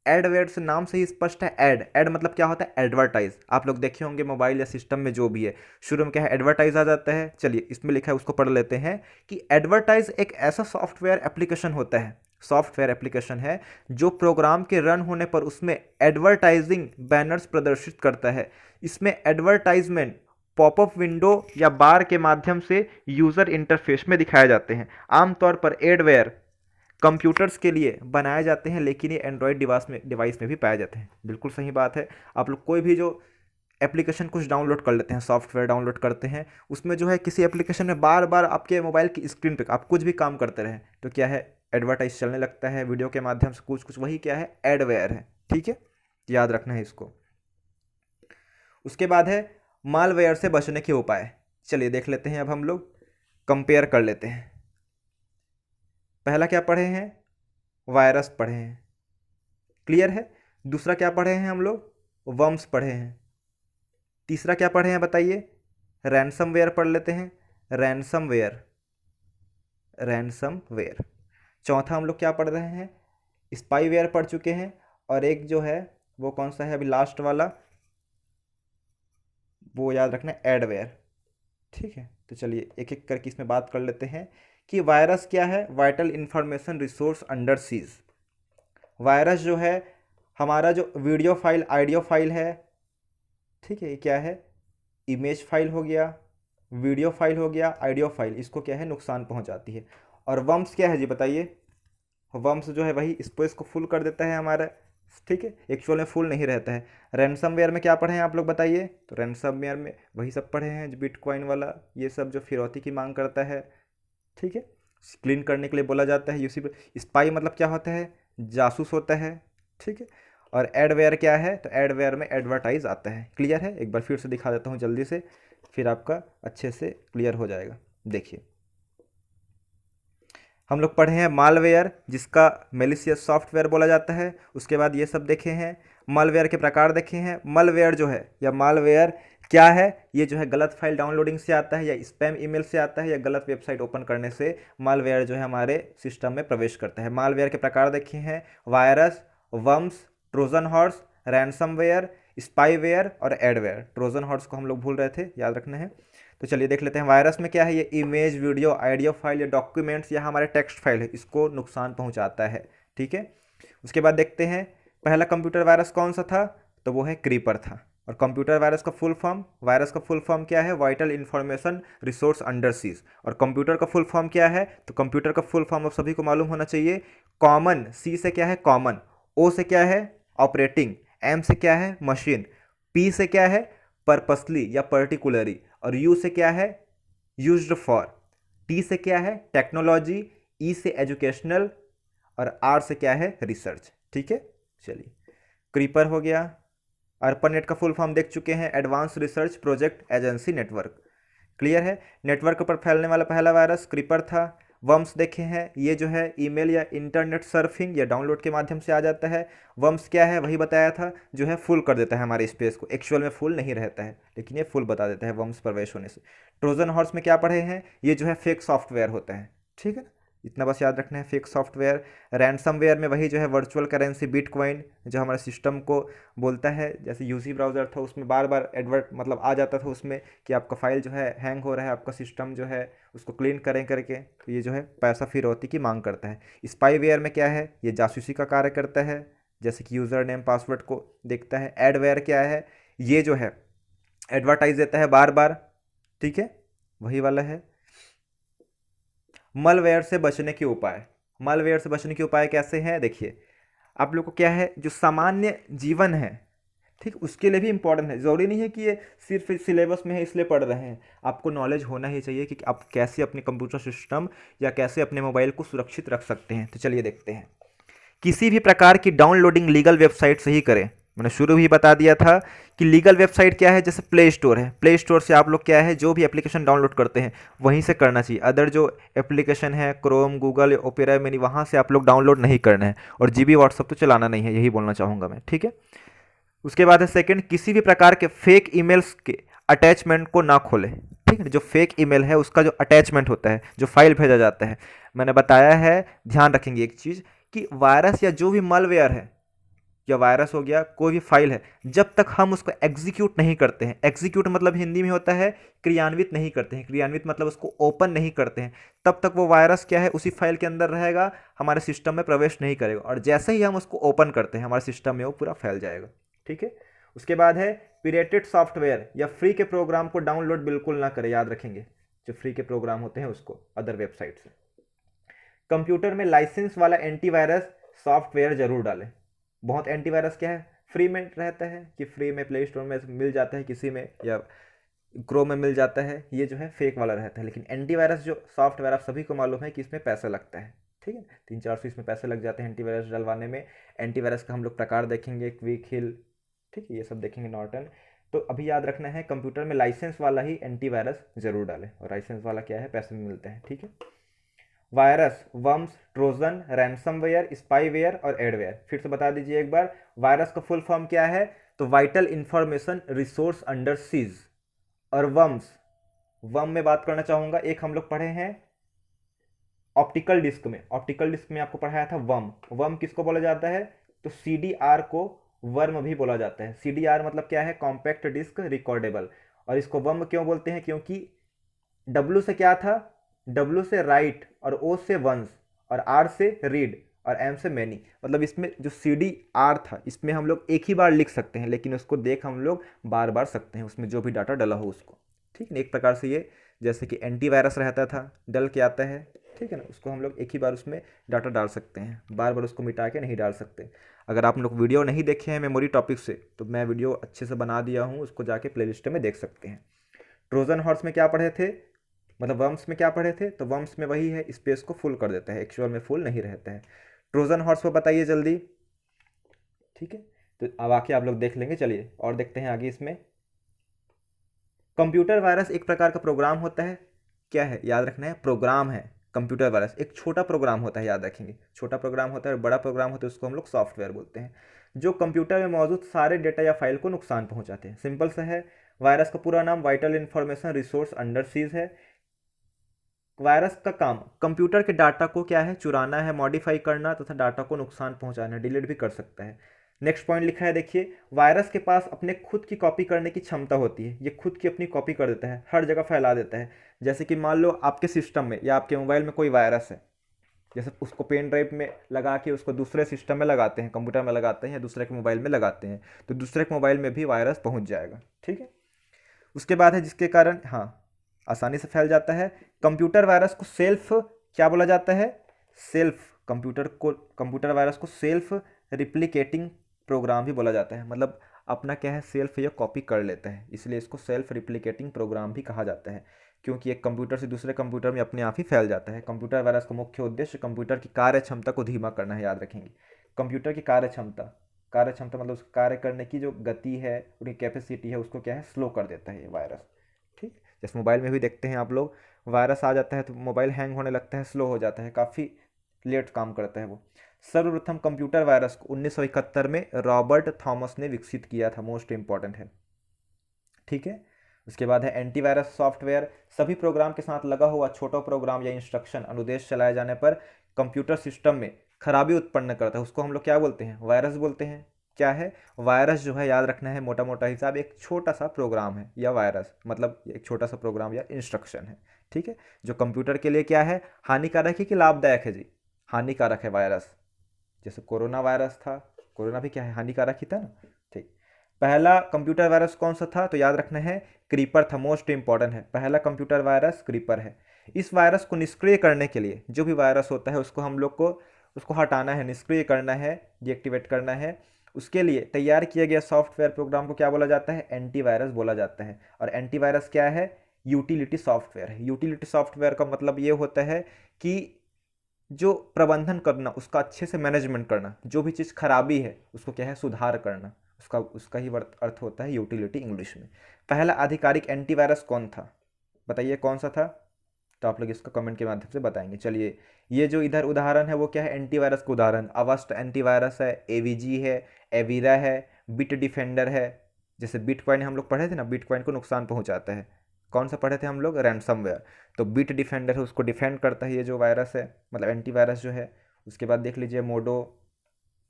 एडवेयर से नाम से ही स्पष्ट है, एड एड मतलब क्या होता है, एडवर्टाइज। आप लोग देखे होंगे मोबाइल या सिस्टम में जो भी है, शुरू में क्या है, एडवर्टाइज आ जाता है। चलिए इसमें लिखा है उसको पढ़ लेते हैं कि एडवर्टाइज एक ऐसा सॉफ्टवेयर एप्लीकेशन होता है, सॉफ्टवेयर एप्लीकेशन है जो प्रोग्राम के रन होने पर उसमें एडवर्टाइजिंग बैनर्स प्रदर्शित करता है। इसमें एडवर्टाइजमेंट पॉपअप विंडो या बार के माध्यम से यूजर इंटरफेस में दिखाए जाते हैं। आमतौर पर एडवेयर कंप्यूटर्स के लिए बनाए जाते हैं, लेकिन ये एंड्रॉयड डिवाइस में भी पाए जाते हैं। बिल्कुल सही बात है। आप लोग कोई भी जो एप्लीकेशन कुछ डाउनलोड कर लेते हैं, सॉफ्टवेयर डाउनलोड करते हैं, उसमें जो है किसी एप्लीकेशन में बार बार आपके मोबाइल की स्क्रीन पे आप कुछ भी काम करते रहें तो क्या है, एडवर्टाइज चलने लगता है वीडियो के माध्यम से, कुछ कुछ वही क्या है, एडवेयर है। ठीक है, याद रखना है इसको। उसके बाद है मालवेयर से बचने के उपाय। चलिए देख लेते हैं, अब हम लोग कंपेयर कर लेते हैं। पहला क्या पढ़े हैं, वायरस पढ़े हैं, क्लियर है। दूसरा क्या पढ़े हैं हम लोग, वर्म्स पढ़े हैं। तीसरा क्या पढ़े हैं बताइए, रैनसमवेयर पढ़ लेते हैं, रैनसमवेयर, रैनसमवेयर। चौथा हम लोग क्या पढ़ रहे हैं, स्पाईवेयर पढ़ चुके हैं। और एक जो है वो कौन सा है अभी लास्ट वाला, वो याद रखना, एडवेयर। ठीक है, तो चलिए एक एक करके इसमें बात कर लेते हैं कि वायरस क्या है, vital information resource under seize. Virus जो है हमारा जो वीडियो फाइल, ऑडियो फाइल है, ठीक है, ये क्या है, इमेज फाइल हो गया, वीडियो फाइल हो गया, ऑडियो फाइल, इसको क्या है, नुकसान पहुंचाती है। और वर्म्स क्या है जी बताइए, वर्म्स जो है वही स्पेस को फुल कर देता है हमारा। ठीक है, एक्चुअल में फुल नहीं रहता है। रैनसमवेयर में क्या पढ़े हैं आप लोग बताइए, तो रैनसमवेयर में वही सब पढ़े हैं, जो बिटकॉइन वाला ये सब जो फिरौती की मांग करता है। ठीक है, क्लीन करने के लिए बोला जाता है यूसी। स्पाई मतलब क्या होता है, जासूस होता है। ठीक है, और एडवेयर क्या है, तो एडवेयर में एडवर्टाइज आता है। क्लियर है, एक बार फिर से दिखा देता हूँ जल्दी से, फिर आपका अच्छे से क्लियर हो जाएगा। देखिए हम लोग पढ़े हैं मालवेयर, जिसका मेलिशियस सॉफ्टवेयर बोला जाता है। उसके बाद ये सब देखे हैं, मालवेयर के प्रकार देखे हैं। मालवेयर जो है या मालवेयर क्या है, ये जो है गलत फाइल डाउनलोडिंग से आता है, या स्पैम ईमेल से आता है, या गलत वेबसाइट ओपन करने से मालवेयर जो है हमारे सिस्टम में प्रवेश करता है। मालवेयर के प्रकार देखे हैं, virus, worms, Trojan horse, ransomware, spyware और एडवेयर। ट्रोजन हॉर्स को हम लोग भूल रहे थे, याद रखना है। तो चलिए देख लेते हैं, वायरस में क्या है, ये इमेज, वीडियो, ऑडियो फाइल या डॉक्यूमेंट्स या हमारे टेक्स्ट फाइल है, इसको नुकसान पहुंचाता है। ठीक है, उसके बाद देखते हैं पहला कंप्यूटर वायरस कौन सा था, तो वो है क्रीपर था। और कंप्यूटर वायरस का फुल फॉर्म, वायरस का फुल फॉर्म क्या है, vital information resource under seize. और कंप्यूटर का फुल फॉर्म क्या है, तो कंप्यूटर का फुल फॉर्म आप सभी को मालूम होना चाहिए, कॉमन, सी से क्या है, कॉमन, ओ से क्या है, ऑपरेटिंग, एम से क्या है, मशीन, पी से क्या है, पर्पसली या पर्टिकुलरी, और यू से क्या है, यूज्ड फॉर, टी से क्या है, टेक्नोलॉजी, ई से एजुकेशनल, और आर से क्या है, रिसर्च। ठीक है, चलिए क्रीपर हो गया। अर्पानेट का फुल फॉर्म देख चुके हैं, advance research project agency network. Clear है, नेटवर्क पर फैलने वाला पहला वायरस क्रीपर था। वर्म्स देखे हैं, ये जो है ईमेल या इंटरनेट सर्फिंग या डाउनलोड के माध्यम से आ जाता है। वर्म्स क्या है, वही बताया था, जो है फुल कर देता है हमारे स्पेस को, एक्चुअल में फुल नहीं रहता है लेकिन ये फुल बता देता है वर्म्स प्रवेश होने से। ट्रोजन हॉर्स में क्या पढ़े हैं, ये जो है फेक सॉफ्टवेयर होता है। ठीक है, इतना बस याद रखना है, फेक सॉफ्टवेयर। रैनसमवेयर में वही जो है वर्चुअल करेंसी बिटकॉइन, जो हमारे सिस्टम को बोलता है, जैसे यूसी ब्राउज़र था उसमें बार बार एडवर्ट मतलब आ जाता था उसमें कि आपका फाइल जो है हैंग हो रहा है, आपका सिस्टम जो है उसको क्लीन करें करके, तो ये जो है पैसा फिरौती की मांग करता है। स्पाईवेयर में क्या है, ये जासूसी का कार्य करता है, जैसे कि यूज़र नेम पासवर्ड को देखता है। एडवेयर क्या है, ये जो है एडवर्टाइज देता है बार बार। ठीक है, वही वाला है। मलवेयर से बचने के उपाय, मलवेयर से बचने के उपाय कैसे हैं, देखिए आप लोग को क्या है, जो सामान्य जीवन है, ठीक, उसके लिए भी इंपॉर्टेंट है। ज़रूरी नहीं है कि ये सिर्फ सिलेबस में है इसलिए पढ़ रहे हैं, आपको नॉलेज होना ही चाहिए कि आप कैसे अपने कंप्यूटर सिस्टम या कैसे अपने मोबाइल को सुरक्षित रख सकते हैं। तो चलिए देखते हैं। किसी भी प्रकार की डाउनलोडिंग लीगल वेबसाइट से ही करें। मैंने शुरू ही बता दिया था कि लीगल वेबसाइट क्या है, जैसे प्ले स्टोर है, प्ले स्टोर से आप लोग क्या है जो भी एप्लीकेशन डाउनलोड करते हैं वहीं से करना चाहिए। अदर जो एप्लीकेशन है क्रोम, गूगल, ओपेरा मिनी, वहाँ से आप लोग डाउनलोड नहीं करना है। और जीबी व्हाट्सअप तो चलाना नहीं है, यही बोलना चाहूँगा मैं, ठीक है। उसके बाद है सेकंड, किसी भी प्रकार के फेक ईमेल्स के अटैचमेंट को ना खोलें। ठीक है, जो फेक ईमेल है उसका जो अटैचमेंट होता है, जो फाइल भेजा जाता है, मैंने बताया है, ध्यान रखेंगे एक चीज़ कि वायरस या जो भी मलवेयर है या वायरस हो गया, कोई भी फाइल है, जब तक हम उसको एग्जीक्यूट नहीं करते हैं, एग्जीक्यूट मतलब हिंदी में होता है क्रियान्वित नहीं करते हैं, क्रियान्वित मतलब उसको ओपन नहीं करते हैं, तब तक वो वायरस क्या है उसी फाइल के अंदर रहेगा, हमारे सिस्टम में प्रवेश नहीं करेगा। और जैसे ही हम उसको ओपन करते हैं हमारे सिस्टम में वो पूरा फैल जाएगा। ठीक है। उसके बाद है पिरेटेड सॉफ्टवेयर या फ्री के प्रोग्राम को डाउनलोड बिल्कुल ना करें, याद रखेंगे, जो फ्री के प्रोग्राम होते हैं उसको अदर वेबसाइट से। कंप्यूटर में लाइसेंस वाला एंटीवायरस सॉफ्टवेयर जरूर डालें। बहुत एंटीवायरस क्या है फ्री में रहता है कि फ्री में प्ले स्टोर में मिल जाता है किसी में, या क्रोम में मिल जाता है, ये जो है फेक वाला रहता है। लेकिन एंटीवायरस जो सॉफ्टवेयर आप सभी को मालूम है कि इसमें पैसा लगता है। ठीक है, 300-400 इसमें पैसे लग जाते हैं एंटीवायरस डलवाने में। एंटीवायरस का हम लोग प्रकार देखेंगे, क्विक हिल, ठीक है, ये सब देखेंगे, नॉर्टन। तो अभी याद रखना है कंप्यूटर में लाइसेंस वाला ही एंटीवायरस जरूर डालें, और लाइसेंस वाला क्या है, पैसे में मिलते हैं। ठीक है। Virus, worms, Trojan, ransomware, spyware और एडवेयर, फिर से बता दीजिए एक बार। वायरस का फुल फॉर्म क्या है, तो vital information resource under seize. और वर्म्स, वर्म में बात करना चाहूंगा, एक हम लोग पढ़े हैं ऑप्टिकल डिस्क में, ऑप्टिकल डिस्क में आपको पढ़ाया था वर्म। वर्म किसको बोला जाता है, तो सीडीआर को वर्म भी बोला जाता है। सीडीआर मतलब क्या है, कॉम्पैक्ट डिस्क रिकॉर्डेबल। और इसको वर्म क्यों बोलते हैं, क्योंकि डब्ल्यू से क्या था, डब्ल्यू से राइट, और ओ से वंस, और आर से रीड, और एम से मैनी। मतलब इसमें जो सी डी आर था इसमें हम लोग एक ही बार लिख सकते हैं, लेकिन उसको देख हम लोग बार बार सकते हैं, उसमें जो भी डाटा डला हो उसको। ठीक है, एक प्रकार से ये जैसे कि एंटीवायरस रहता था, डल के आता है, ठीक है ना, उसको हम लोग एक ही बार उसमें डाटा डाल सकते हैं, बार बार उसको मिटा के नहीं डाल सकते। अगर आप लोग वीडियो नहीं देखे हैं मेमोरी टॉपिक से, तो मैं वीडियो अच्छे से बना दिया हूँ, उसको जाके प्लेलिस्ट में देख सकते हैं। ट्रोजन हॉर्स में क्या पढ़े थे, मतलब वर्म्स में क्या पढ़े थे, तो वर्म्स में वही है, स्पेस को फुल कर देता है, एक्चुअल में फुल नहीं रहता है। ट्रोजन हॉर्स को बताइए जल्दी। ठीक है, तो अब आके आप लोग देख लेंगे। चलिए और देखते हैं आगे इसमें। कंप्यूटर वायरस एक प्रकार का प्रोग्राम होता है, क्या है याद रखना है, प्रोग्राम है। कंप्यूटर वायरस एक छोटा प्रोग्राम होता है, याद रखेंगे, छोटा प्रोग्राम होता है और बड़ा प्रोग्राम होता है, उसको हम लोग सॉफ्टवेयर बोलते हैं, जो कंप्यूटर में मौजूद सारे डेटा या फाइल को नुकसान पहुंचाते हैं। सिंपल सा है। वायरस का पूरा नाम vital information resource under seize है। वायरस का काम कंप्यूटर के डाटा को क्या है, चुराना है, मॉडिफाई करना तथा डाटा को नुकसान पहुंचाना, डिलीट भी कर सकता है। नेक्स्ट पॉइंट लिखा है, देखिए, वायरस के पास अपने खुद की कॉपी करने की क्षमता होती है, ये खुद की अपनी कॉपी कर देता है, हर जगह फैला देता है। जैसे कि मान लो आपके सिस्टम में या आपके मोबाइल में कोई वायरस है, जैसे उसको पेन ड्राइव में लगा के उसको दूसरे सिस्टम में लगाते हैं, कंप्यूटर में लगाते हैं या दूसरे के मोबाइल में लगाते हैं, तो दूसरे के मोबाइल में भी वायरस पहुंच जाएगा। ठीक है। उसके बाद है जिसके कारण हाँ आसानी से फैल जाता है। कंप्यूटर वायरस को सेल्फ क्या बोला जाता है, सेल्फ, कंप्यूटर वायरस को सेल्फ रिप्लिकेटिंग प्रोग्राम भी बोला जाता है। मतलब अपना क्या है, सेल्फ या कॉपी कर लेता है, इसलिए इसको सेल्फ रिप्लिकेटिंग प्रोग्राम भी कहा जाता है, क्योंकि एक कंप्यूटर से दूसरे कंप्यूटर में अपने आप ही फैल जाता है। कंप्यूटर वायरस का मुख्य उद्देश्य कंप्यूटर की कार्य क्षमता को धीमा करना है, याद रखेंगे। कंप्यूटर की कार्य क्षमता, कार्य क्षमता मतलब उस कार्य करने की जो गति है, उनकी कैपेसिटी है, उसको क्या है, स्लो कर देता है ये वायरस। ठीक, जैसे मोबाइल में भी देखते हैं आप लोग, वायरस आ जाता है तो मोबाइल हैंग होने लगता है, स्लो हो जाता है, काफ़ी लेट काम करता है वो। सर्वप्रथम कंप्यूटर वायरस को 1971 में रॉबर्ट थॉमस ने विकसित किया था, मोस्ट इंपॉर्टेंट है। ठीक है। उसके बाद है एंटीवायरस सॉफ्टवेयर, सभी प्रोग्राम के साथ लगा हुआ छोटा प्रोग्राम या इंस्ट्रक्शन अनुदेश चलाए जाने पर कंप्यूटर सिस्टम में खराबी उत्पन्न करता है, उसको हम लोग क्या बोलते हैं, वायरस बोलते हैं। क्या है, वायरस जो है याद रखना है, मोटा मोटा हिसाब एक छोटा सा प्रोग्राम है, या वायरस मतलब एक छोटा सा प्रोग्राम या इंस्ट्रक्शन है। ठीक है, जो कंप्यूटर के लिए क्या है, हानिकारक है कि लाभदायक है जी, हानिकारक है वायरस। जैसे कोरोना वायरस था, कोरोना भी क्या है, हानिकारक ही था ना। ठीक, पहला कंप्यूटर वायरस कौन सा था, तो याद रखना है क्रीपर था, मोस्ट इंपॉर्टेंट है, पहला कंप्यूटर वायरस क्रीपर है। इस वायरस को निष्क्रिय करने के लिए, जो भी वायरस होता है उसको हम लोग को उसको हटाना है, निष्क्रिय करना है, डीएक्टिवेट करना है, उसके लिए तैयार किया गया सॉफ्टवेयर प्रोग्राम को क्या बोला जाता है, एंटीवायरस बोला जाता है। और एंटीवायरस क्या है, यूटिलिटी सॉफ्टवेयर है। यूटिलिटी सॉफ्टवेयर का मतलब ये होता है कि जो प्रबंधन करना, उसका अच्छे से मैनेजमेंट करना, जो भी चीज़ खराबी है उसको क्या है, सुधार करना, उसका उसका ही अर्थ होता है यूटिलिटी इंग्लिश में। पहला आधिकारिक एंटीवायरस कौन था, बताइए कौन सा था, तो आप लोग इसको कमेंट के माध्यम से बताएंगे। चलिए, ये जो इधर उदाहरण है वो क्या है, एंटीवायरस का उदाहरण अवस्ट एंटीवायरस है, एवीजी है, एवीरा है, बिट डिफेंडर है। जैसे बिटकॉइन हम लोग पढ़े थे ना, बिटकॉइन को नुकसान पहुंचाता है, कौन सा पढ़े थे हम लोग, रैंसमवेयर। तो बिट डिफेंडर है, उसको डिफेंड करता है ये जो वायरस है, मतलब एंटीवायरस जो है। उसके बाद देख लीजिए मोडो,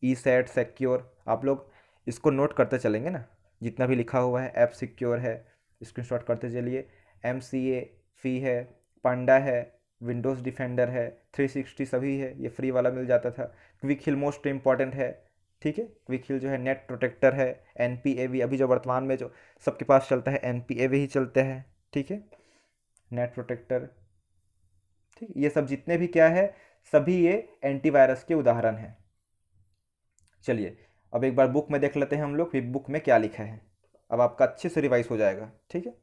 ई सेट सिक्योर, आप लोग इसको नोट करते चलेंगे ना, जितना भी लिखा हुआ है, ऐप सिक्योर है, स्क्रीनशॉट करते चलिए। एम सी ए फी है, पांडा है, विंडोज़ डिफेंडर है, 360 सभी है, ये फ्री वाला मिल जाता था। क्विक हिल मोस्ट इंपॉर्टेंट है, ठीक है, क्विक हिल जो है, नेट प्रोटेक्टर है, एन पी ए वी, अभी जो वर्तमान में जो सबके पास चलता है एन पी ए वी ही चलते हैं, ठीक है, नेट प्रोटेक्टर, ठीक, ये सब जितने भी क्या है, सभी ये एंटीवायरस के उदाहरण हैं। चलिए, अब एक बार बुक में देख लेते हैं हम लोग, फिर बुक में क्या लिखा है, अब आपका अच्छे से रिवाइज हो जाएगा, ठीक है।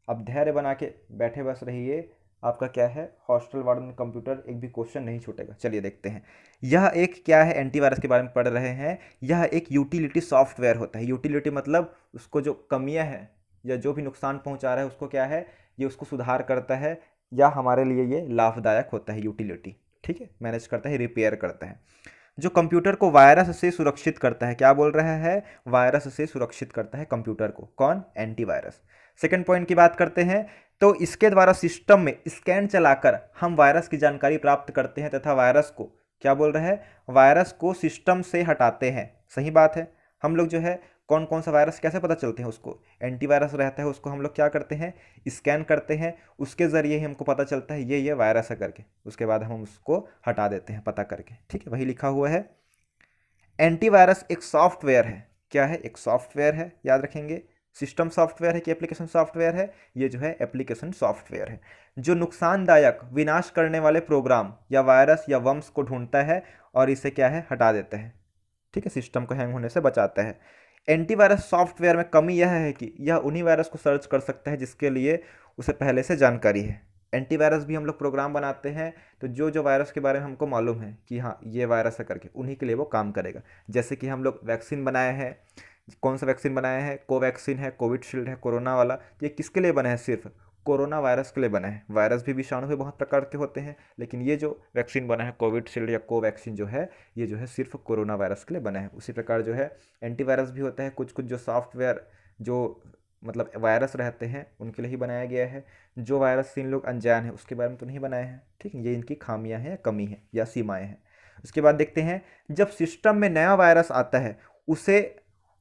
अब धैर्य बना के बैठे बस रहिए, आपका क्या है, हॉस्टल वार्डन कंप्यूटर एक भी क्वेश्चन नहीं छूटेगा। चलिए देखते हैं, यह एक क्या है, एंटीवायरस के बारे में पढ़ रहे हैं। यह एक यूटिलिटी सॉफ्टवेयर होता है। यूटिलिटी मतलब उसको जो कमियां हैं या जो भी नुकसान पहुंचा रहा है उसको क्या है, ये उसको सुधार करता है, या हमारे लिए ये लाभदायक होता है यूटिलिटी, ठीक है, मैनेज करता है, रिपेयर करता है। जो कंप्यूटर को वायरस से सुरक्षित करता है, क्या बोल रहा है, वायरस से सुरक्षित करता है कंप्यूटर को, कौन, एंटीवायरस। सेकंड पॉइंट की बात करते हैं, तो इसके द्वारा सिस्टम में स्कैन चलाकर हम वायरस की जानकारी प्राप्त करते हैं तथा वायरस को क्या बोल रहा है, वायरस को सिस्टम से हटाते हैं। सही बात है, हम लोग जो है कौन कौन सा वायरस कैसे पता चलते हैं, उसको एंटीवायरस रहता है, उसको हम लोग क्या करते हैं, स्कैन करते हैं, उसके ज़रिए ही हमको पता चलता है ये वायरस है करके, उसके बाद हम उसको हटा देते हैं पता करके, ठीक है, वही लिखा हुआ है। एंटीवायरस एक सॉफ्टवेयर है, क्या है, एक सॉफ्टवेयर है, याद रखेंगे, सिस्टम सॉफ्टवेयर है कि एप्लीकेशन सॉफ्टवेयर है, ये जो है एप्लीकेशन सॉफ्टवेयर है, जो नुकसानदायक विनाश करने वाले प्रोग्राम या वायरस या वर्म्स को ढूंढता है और इसे क्या है, हटा देता है, ठीक है, सिस्टम को हैंग होने से बचाता है। एंटीवायरस सॉफ्टवेयर में कमी यह है कि यह उन्हीं वायरस को सर्च कर सकता है जिसके लिए उसे पहले से जानकारी है। एंटीवायरस भी हम लोग प्रोग्राम बनाते हैं, तो जो जो वायरस के बारे में हमको मालूम है कि हाँ ये वायरस है करके, उन्हीं के लिए वो काम करेगा। जैसे कि हम लोग वैक्सीन बनाए हैं, कौन सा वैक्सीन बनाया है, कोवैक्सीन है, कोविडशील्ड है, कोरोना वाला, ये किसके लिए बना है, सिर्फ कोरोना वायरस के लिए बना है। वायरस भी विषाणु भी बहुत प्रकार के होते हैं, लेकिन ये जो वैक्सीन बना है कोविडशील्ड या कोवैक्सीन जो है, ये जो है सिर्फ कोरोना वायरस के लिए बना है। उसी प्रकार जो है एंटीवायरस भी होता है, कुछ कुछ जो सॉफ्टवेयर जो मतलब वायरस रहते हैं उनके लिए ही बनाया गया है। जो वायरस से इन लोग अनजान है उसके बारे में तो नहीं बनाए हैं, ठीक है, ये इनकी खामियां हैं, कमी है या सीमाएं हैं। उसके बाद देखते हैं, जब सिस्टम में नया वायरस आता है, उसे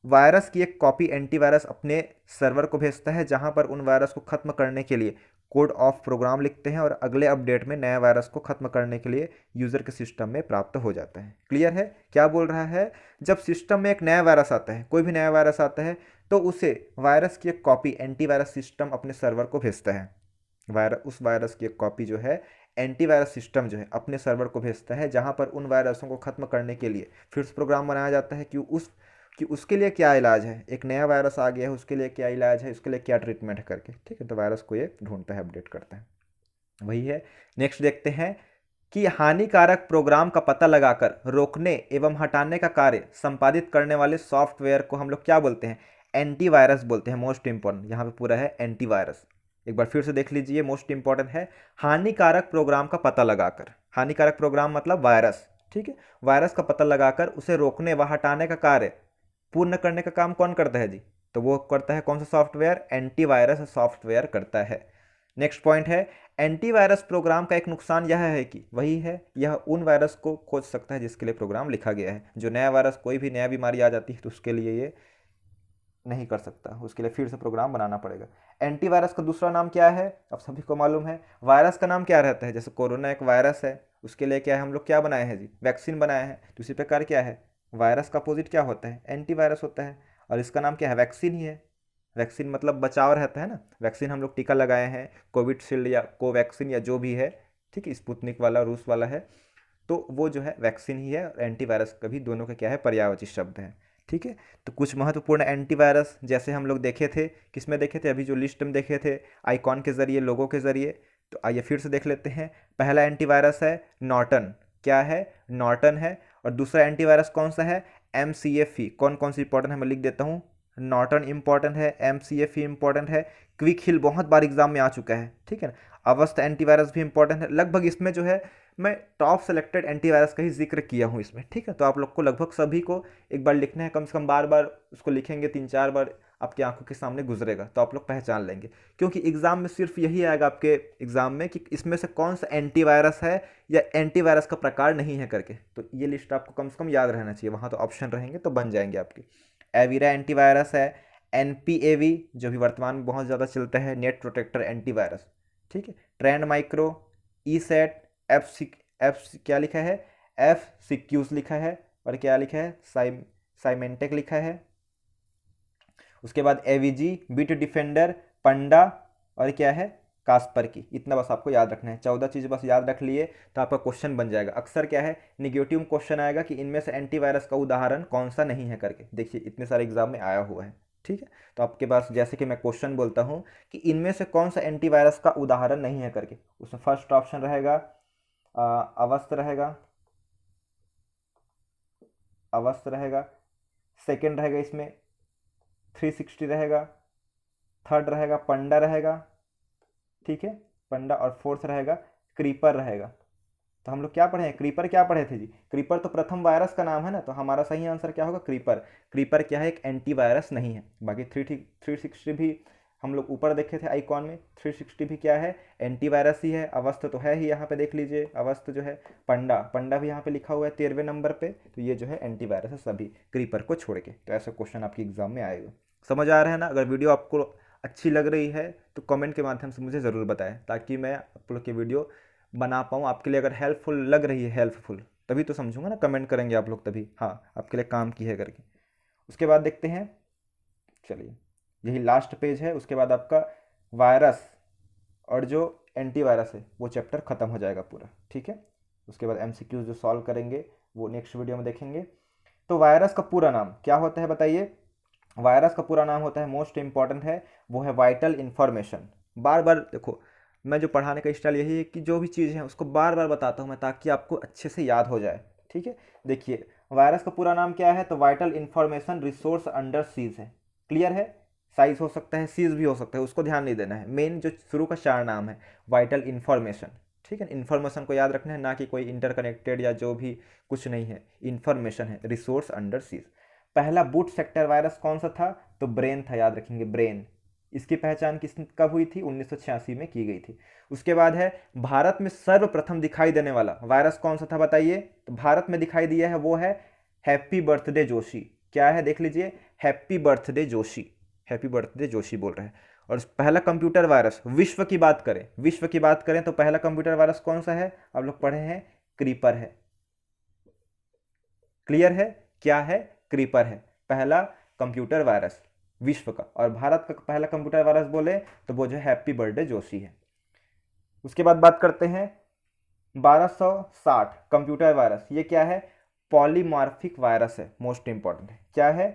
वायरस की एक कॉपी एंटीवायरस अपने सर्वर को भेजता है, जहां पर उन वायरस को खत्म करने के लिए कोड ऑफ प्रोग्राम लिखते हैं, और अगले अपडेट में नया वायरस को खत्म करने के लिए यूजर के सिस्टम में प्राप्त हो जाता है। क्लियर है, क्या बोल रहा है, जब सिस्टम में एक नया वायरस आता है, कोई भी नया वायरस आता है, तो उसे वायरस की एक कॉपी एंटीवायरस सिस्टम अपने सर्वर को भेजता है। उस वायरस की एक कॉपी जो है एंटीवायरस सिस्टम जो है अपने सर्वर को भेजता है, जहां पर उन वायरसों को खत्म करने के लिए फिर से प्रोग्राम बनाया जाता है कि उसके लिए क्या इलाज है, एक नया वायरस आ गया है उसके लिए क्या इलाज है, उसके लिए क्या ट्रीटमेंट है करके, ठीक है, तो वायरस को ये ढूंढता है, अपडेट करता है, वही है। नेक्स्ट देखते हैं कि हानिकारक प्रोग्राम का पता लगाकर रोकने एवं हटाने का कार्य संपादित करने वाले सॉफ्टवेयर को हम लोग क्या बोलते हैं, एंटीवायरस बोलते हैं। मोस्ट इंपॉर्टेंट यहाँ पे पूरा है एंटीवायरस, एक बार फिर से देख लीजिए, मोस्ट इंपॉर्टेंट है, हानिकारक प्रोग्राम का पता लगाकर, हानिकारक प्रोग्राम मतलब वायरस, ठीक है, वायरस का पता लगाकर उसे रोकने व हटाने का कार्य पूर्ण करने का काम कौन करता है जी, तो वो करता है कौन सा सॉफ्टवेयर, एंटीवायरस सॉफ्टवेयर करता है। नेक्स्ट पॉइंट है, एंटीवायरस प्रोग्राम का एक नुकसान यह है कि वही है, यह उन वायरस को खोज सकता है जिसके लिए प्रोग्राम लिखा गया है। जो नया वायरस, कोई भी नया बीमारी आ जाती है तो उसके लिए ये नहीं कर सकता, उसके लिए फिर से प्रोग्राम बनाना पड़ेगा। एंटीवायरस का दूसरा नाम क्या है, अब सभी को मालूम है, वायरस का नाम क्या रहता है, जैसे कोरोना एक वायरस है, उसके लिए क्या है, हम लोग क्या बनाए हैं जी, वैक्सीन बनाए हैं, तो उसी प्रकार क्या है, वायरस का अपोजिट क्या होता है, एंटीवायरस होता है, और इसका नाम क्या है, वैक्सीन ही है। वैक्सीन मतलब बचाव रहता है ना, वैक्सीन हम लोग टीका लगाए हैं, कोविडशील्ड या कोवैक्सीन या जो भी है, ठीक है, स्पुतनिक वाला रूस वाला है, तो वो जो है वैक्सीन ही है, और एंटीवायरस का भी, दोनों का क्या है, पर्यायवाची शब्द है। ठीक है। तो कुछ महत्वपूर्ण एंटीवायरस जैसे हम लोग देखे थे, किस में देखे थे, अभी जो लिस्ट में देखे थे आइकॉन के ज़रिए, लोगों के ज़रिए। तो आइए फिर से देख लेते हैं। पहला एंटीवायरस है नॉर्टन, क्या है, नॉर्टन है। और दूसरा एंटीवायरस कौन सा है, MCAFE। कौन कौन सी इंपॉर्टेंट है मैं लिख देता हूँ, नॉर्टन इंपॉर्टेंट है, MCAFE इंपॉर्टेंट है, क्विक हिल बहुत बार एग्जाम में आ चुका है, ठीक है ना। अवस्थ एंटीवायरस भी इंपॉर्टेंट है। लगभग इसमें जो है मैं टॉप सेलेक्टेड एंटीवायरस का ही जिक्र किया हूँ इसमें, ठीक है। तो आप लोग को लगभग सभी को एक बार लिखना है, कम से कम बार बार उसको लिखेंगे, 3-4 बार आपकी आंखों के सामने गुजरेगा तो आप लोग पहचान लेंगे। क्योंकि एग्जाम में सिर्फ यही आएगा आपके एग्जाम में कि इसमें से कौन सा एंटीवायरस है या एंटीवायरस का प्रकार नहीं है करके। तो ये लिस्ट आपको कम से कम याद रहना चाहिए, वहाँ तो ऑप्शन रहेंगे तो बन जाएंगे आपके। एवीरा एंटीवायरस है, NPAV जो भी वर्तमान में बहुत ज़्यादा चलता है, नेट प्रोटेक्टर एंटीवायरस, ठीक है। ट्रेंड माइक्रो, ESET, एफ क्या लिखा है, FCQs लिखा है, और क्या लिखा है, साइमेंटेक लिखा है। उसके बाद AVG, बिट डिफेंडर, पंडा, और क्या है, कास्पर की। इतना बस आपको याद रखना है, 14 चीज़ बस याद रख लिए तो आपका क्वेश्चन बन जाएगा। अक्सर क्या है, निगेटिव क्वेश्चन आएगा कि इनमें से एंटीवायरस का उदाहरण कौन सा नहीं है करके। देखिए इतने सारे एग्जाम में आया हुआ है, ठीक है। तो आपके पास जैसे कि मैं क्वेश्चन बोलता हूँ कि इनमें से कौन सा एंटीवायरस का उदाहरण नहीं है करके, उसमें फर्स्ट ऑप्शन रहेगा अवस्थ रहेगा, अवस्थ रहेगा। सेकेंड रहेगा इसमें 360 रहेगा। थर्ड रहेगा पंडा रहेगा, ठीक है, पंडा। और फोर्थ रहेगा क्रीपर रहेगा। तो हम लोग क्या पढ़े हैं, क्रीपर क्या पढ़े थे जी, क्रीपर तो प्रथम वायरस का नाम है ना, तो हमारा सही आंसर क्या होगा, क्रीपर। क्रीपर क्या है, एक एंटीवायरस नहीं है। बाकी 360 भी हम लोग ऊपर देखे थे आइकॉन में, 360 भी क्या है, एंटीवायरस ही है। अवस्थ तो है ही, यहाँ पे देख लीजिए, अवस्थ जो है। पंडा, पंडा भी यहाँ पे लिखा हुआ है 13वें नंबर पे, तो ये जो है एंटीवायरस है सभी, क्रीपर को छोड़ के। तो ऐसा क्वेश्चन आपकी एग्जाम में आएगा। समझ आ रहा है ना। अगर वीडियो आपको अच्छी लग रही है तो कमेंट के माध्यम से मुझे ज़रूर बताएं, ताकि मैं आप लोग की वीडियो बना पाऊँ आपके लिए। अगर हेल्पफुल लग रही है, हेल्पफुल तभी तो समझूंगा ना, कमेंट करेंगे आप लोग तभी, हाँ आपके लिए काम की है करके। उसके बाद देखते हैं, चलिए यही लास्ट पेज है। उसके बाद आपका वायरस और जो एंटीवायरस है वो चैप्टर ख़त्म हो जाएगा पूरा, ठीक है। उसके बाद MCQs जो सॉल्व करेंगे वो नेक्स्ट वीडियो में देखेंगे। तो वायरस का पूरा नाम क्या होता है बताइए, वायरस का पूरा नाम होता है, मोस्ट इंपॉर्टेंट है, वो है वाइटल इंफॉर्मेशन। बार बार देखो, मैं जो पढ़ाने का स्टाइल यही है कि जो भी चीज़ है उसको बार बार बताता हूँ मैं, ताकि आपको अच्छे से याद हो जाए, ठीक है। देखिए वायरस का पूरा नाम क्या है, तो vital information resource under seize है। क्लियर है, साइज हो सकता है, सीज भी हो सकता है, उसको ध्यान नहीं देना है। मेन जो शुरू का 4 नाम है, वाइटल इंफॉर्मेशन, ठीक है। इन्फॉर्मेशन को याद रखना है, ना कि कोई इंटरकनेक्टेड या जो भी कुछ नहीं है, इन्फॉर्मेशन है, रिसोर्स अंडर सीज। पहला बूट सेक्टर वायरस कौन सा था, तो ब्रेन था, याद रखेंगे ब्रेन। इसकी पहचान किस कब हुई थी, 1986 में की गई थी। उसके बाद है भारत में सर्वप्रथम दिखाई देने वाला वायरस कौन सा था बताइए, तो भारत में दिखाई दिया है वो है हैप्पी बर्थडे जोशी। क्या है देख लीजिए, happy birthday Joshi, happy birthday Joshi बोल रहे हैं। और पहला कंप्यूटर वायरस, विश्व की बात करें, विश्व की बात करें तो पहला कंप्यूटर वायरस कौन सा है, आप लोग पढ़े हैं, क्रीपर है। क्लियर है, क्या है, क्रीपर है पहला कंप्यूटर वायरस विश्व का। और भारत का पहला कंप्यूटर वायरस बोले तो वो जो हैप्पी बर्थडे जोशी है। उसके बाद बात करते हैं 1260 कंप्यूटर वायरस, ये क्या है, पॉलीमार्फिक वायरस है, मोस्ट इंपॉर्टेंट है। क्या है,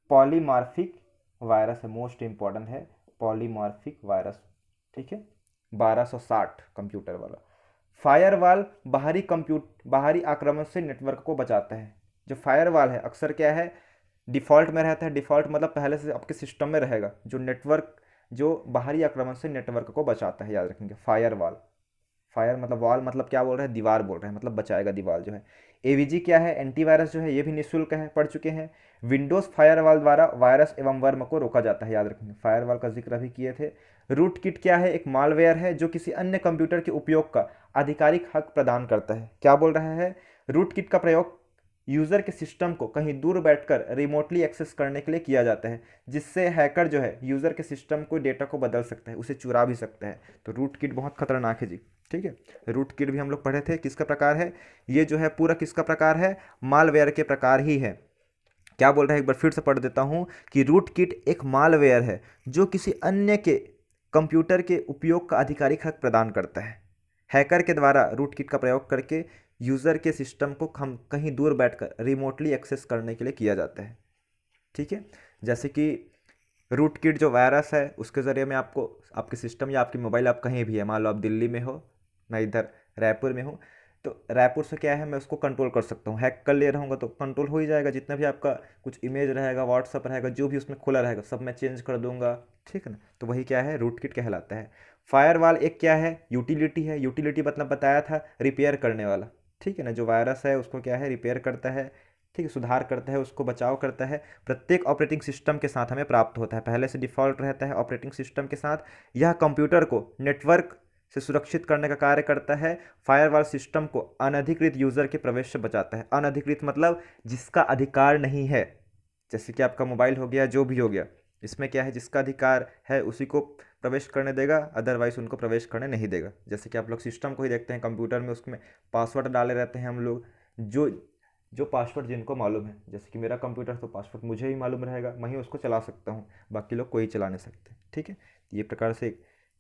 पॉलीमार्फिक वायरस है, मोस्ट इंपॉर्टेंट है, पॉलीमार्फिक वायरस, ठीक है। 1260 कंप्यूटर वाला। फायरवॉल बाहरी आक्रमण से नेटवर्क को बचाता है। जो फायरवॉल है अक्सर क्या है, डिफ़ॉल्ट में रहता है, डिफ़ॉल्ट मतलब पहले से आपके सिस्टम में रहेगा, जो नेटवर्क जो बाहरी आक्रमण से नेटवर्क को बचाता है, याद रखेंगे फायरवॉल। फायर मतलब वॉल मतलब क्या बोल रहे हैं, दीवार बोल रहे हैं, मतलब बचाएगा दीवार जो है। AVG क्या है, एंटीवायरस जो है, ये भी निःशुल्क है, पढ़ चुके हैं। विंडोज़ फायरवॉल द्वारा वायरस एवं वर्म को रोका जाता है, याद रखेंगे, फायरवॉल का जिक्र अभी किए थे। रूट किट क्या है, एक मालवेयर है जो किसी अन्य कंप्यूटर के उपयोग का आधिकारिक हक प्रदान करता है। क्या बोल रहा है, रूट किट का प्रयोग यूज़र के सिस्टम को कहीं दूर बैठकर रिमोटली एक्सेस करने के लिए किया जाता है, जिससे हैकर जो है यूज़र के सिस्टम को डेटा को बदल सकता है, उसे चुरा भी सकता है। तो रूट किट बहुत खतरनाक है जी, ठीक है। रूट किट भी हम लोग पढ़े थे, किसका प्रकार है, ये जो है पूरा किसका प्रकार है, मालवेयर के प्रकार ही है। क्या बोल रहा है, एक बार फिर से पढ़ देता हूँ कि रूट किट एक मालवेयर है जो किसी अन्य के कंप्यूटर के उपयोग का आधिकारिक हक प्रदान करता है। हैकर के द्वारा रूट किट का प्रयोग करके यूज़र के सिस्टम को हम कहीं दूर बैठकर रिमोटली एक्सेस करने के लिए किया जाता है। ठीक है, जैसे कि रूट किट जो वायरस है उसके ज़रिए मैं आपको आपके सिस्टम या आपकी मोबाइल आप कहीं भी है, मान लो आप दिल्ली में हो, मैं इधर रायपुर में हूँ, तो रायपुर से क्या है मैं उसको कंट्रोल कर सकता हूँ। हैक कर ले रहूँगा तो कंट्रोल हो ही जाएगा, जितना भी आपका कुछ इमेज रहेगा, व्हाट्सअप रहेगा, जो भी उसमें खुला रहेगा सब मैं चेंज कर दूंगा। ठीक है ना, तो वही क्या है रूट किट कहलाता है। फायरवॉल एक क्या है, यूटिलिटी है। यूटिलिटी मतलब बताया था रिपेयर करने वाला। ठीक है ना, जो वायरस है उसको क्या है रिपेयर करता है, ठीक है, सुधार करता है, उसको बचाव करता है। प्रत्येक ऑपरेटिंग सिस्टम के साथ हमें प्राप्त होता है, पहले से डिफ़ॉल्ट रहता है ऑपरेटिंग सिस्टम के साथ। यह कंप्यूटर को नेटवर्क से सुरक्षित करने का कार्य करता है। फायरवॉल सिस्टम को अनधिकृत यूज़र के प्रवेश से बचाता है। अनधिकृत मतलब जिसका अधिकार नहीं है, जैसे कि आपका मोबाइल हो गया, जो भी हो गया, इसमें क्या है जिसका अधिकार है उसी को प्रवेश करने देगा, अदरवाइज उनको प्रवेश करने नहीं देगा। जैसे कि आप लोग सिस्टम को ही देखते हैं कंप्यूटर में, उसमें पासवर्ड डाले रहते हैं हम लोग, जो जो पासवर्ड जिनको मालूम है, जैसे कि मेरा कंप्यूटर तो पासवर्ड मुझे ही मालूम रहेगा, मैं ही उसको चला सकता हूँ, बाकी लोग कोई चला नहीं सकते। ठीक है, ये प्रकार से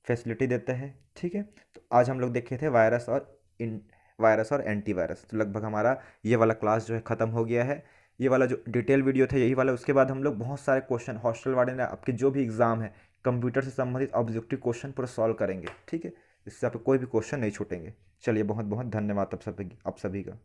फैसिलिटी देता है। ठीक है, तो आज हम लोग देखे थे वायरस और एंटीवायरस। तो लगभग हमारा ये वाला क्लास जो है ख़त्म हो गया है। ये वाला जो डिटेल वीडियो था यही वाला, उसके बाद हम लोग बहुत सारे क्वेश्चन हॉस्टल वाले ने आपके जो भी एग्ज़ाम है कंप्यूटर से संबंधित ऑब्जेक्टिव क्वेश्चन पूरा सॉल्व करेंगे। ठीक है, इससे आपको कोई भी क्वेश्चन नहीं छूटेंगे। चलिए, बहुत बहुत धन्यवाद आप सभी का।